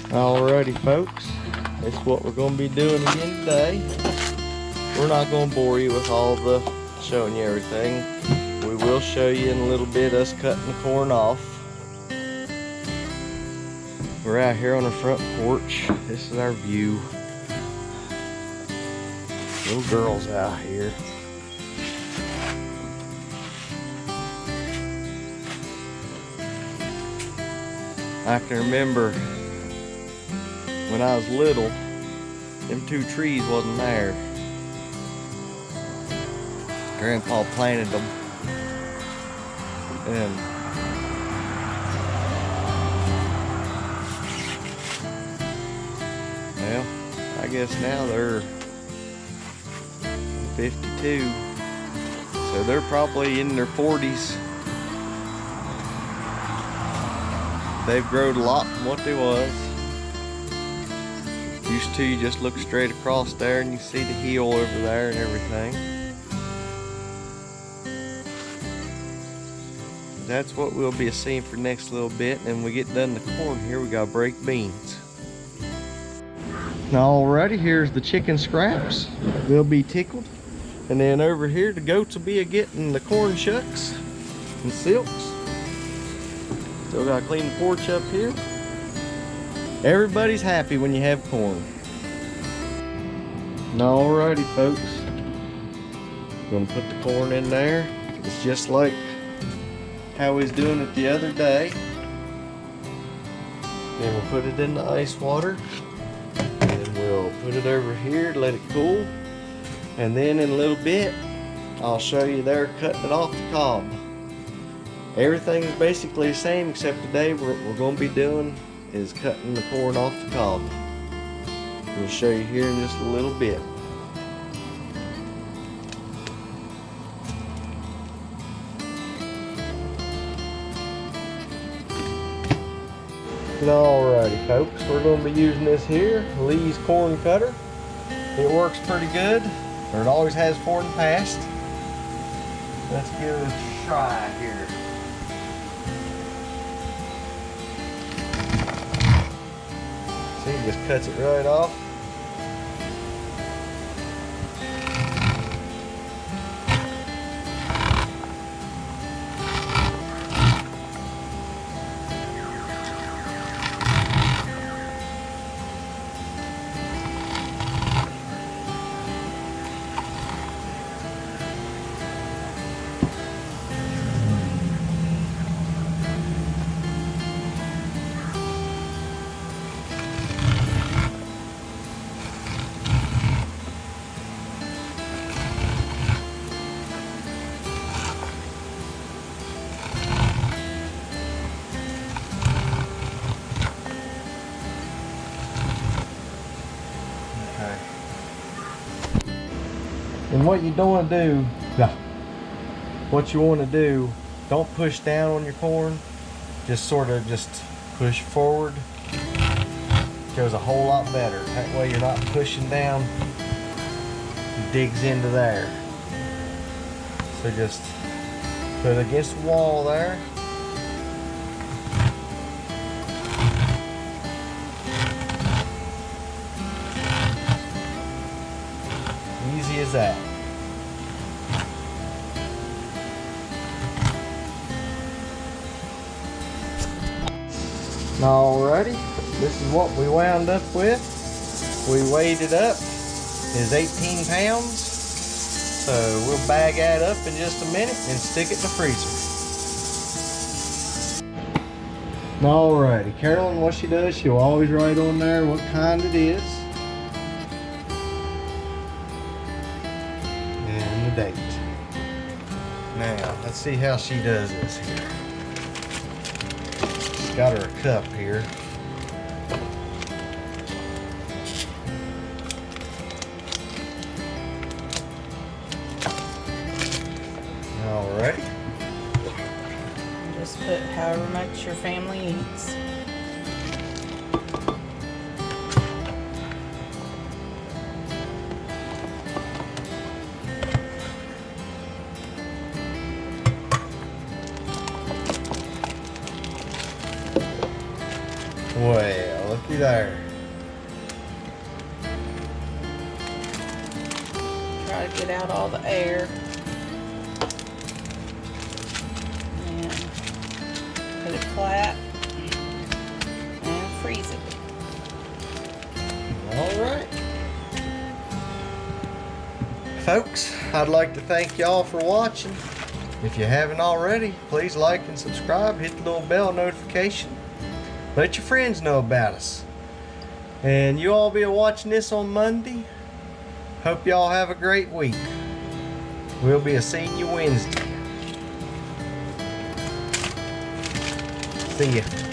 Alrighty folks, that's what we're going to be doing again today. We're not going to bore you with all the showing you everything. We will show you in a little bit us cutting the corn off. We're out here on the front porch. This is our view. Little girls out here. I can remember when I was little, them two trees wasn't there. Grandpa planted them. And well, I guess now they're 52. So they're probably in their 40s. They've grown a lot from what they was. Used to, you just look straight across there and you see the hill over there and everything. That's what we'll be seeing for next little bit. And when we get done the corn here, we gotta break beans. Now alrighty, here's the chicken scraps. They'll be tickled. And then over here, the goats will be getting the corn shucks and silks. Still gotta clean the porch up here. Everybody's happy when you have corn. Alrighty folks, gonna put the corn in there. It's just like how we was doing it the other day. Then we'll put it in the ice water. And we'll put it over here to let it cool. And then in a little bit, I'll show you there cutting it off the cob. Everything is basically the same, except today what we're going to be doing is cutting the corn off the cob. We'll show you here in just a little bit. Alrighty folks, we're going to be using this here, Lee's corn cutter. It works pretty good, or it always has for in the past. Let's give it a try here. See, it just cuts it right off. And what you don't want to do, don't push down on your corn. Just sort of push forward. It goes a whole lot better. That way you're not pushing down. It digs into there. So just put it against the wall there. Easy as that. Alrighty, this is what we wound up with. We weighed it up. It's 18 pounds. So we'll bag that up in just a minute and stick it in the freezer. Alrighty, Carolyn, what she does, she'll always write on there what kind it is. And the date. Now, let's see how she does this here. Got her a cup here. Alright. Just put however much your family eats. Well, look at there. Try to get out all the air. And put it flat and freeze it. All right. Folks, I'd like to thank y'all for watching. If you haven't already, please like and subscribe. Hit the little bell notification. Let your friends know about us. And you all be watching this on Monday. Hope y'all have a great week. We'll be seeing you Wednesday. See ya.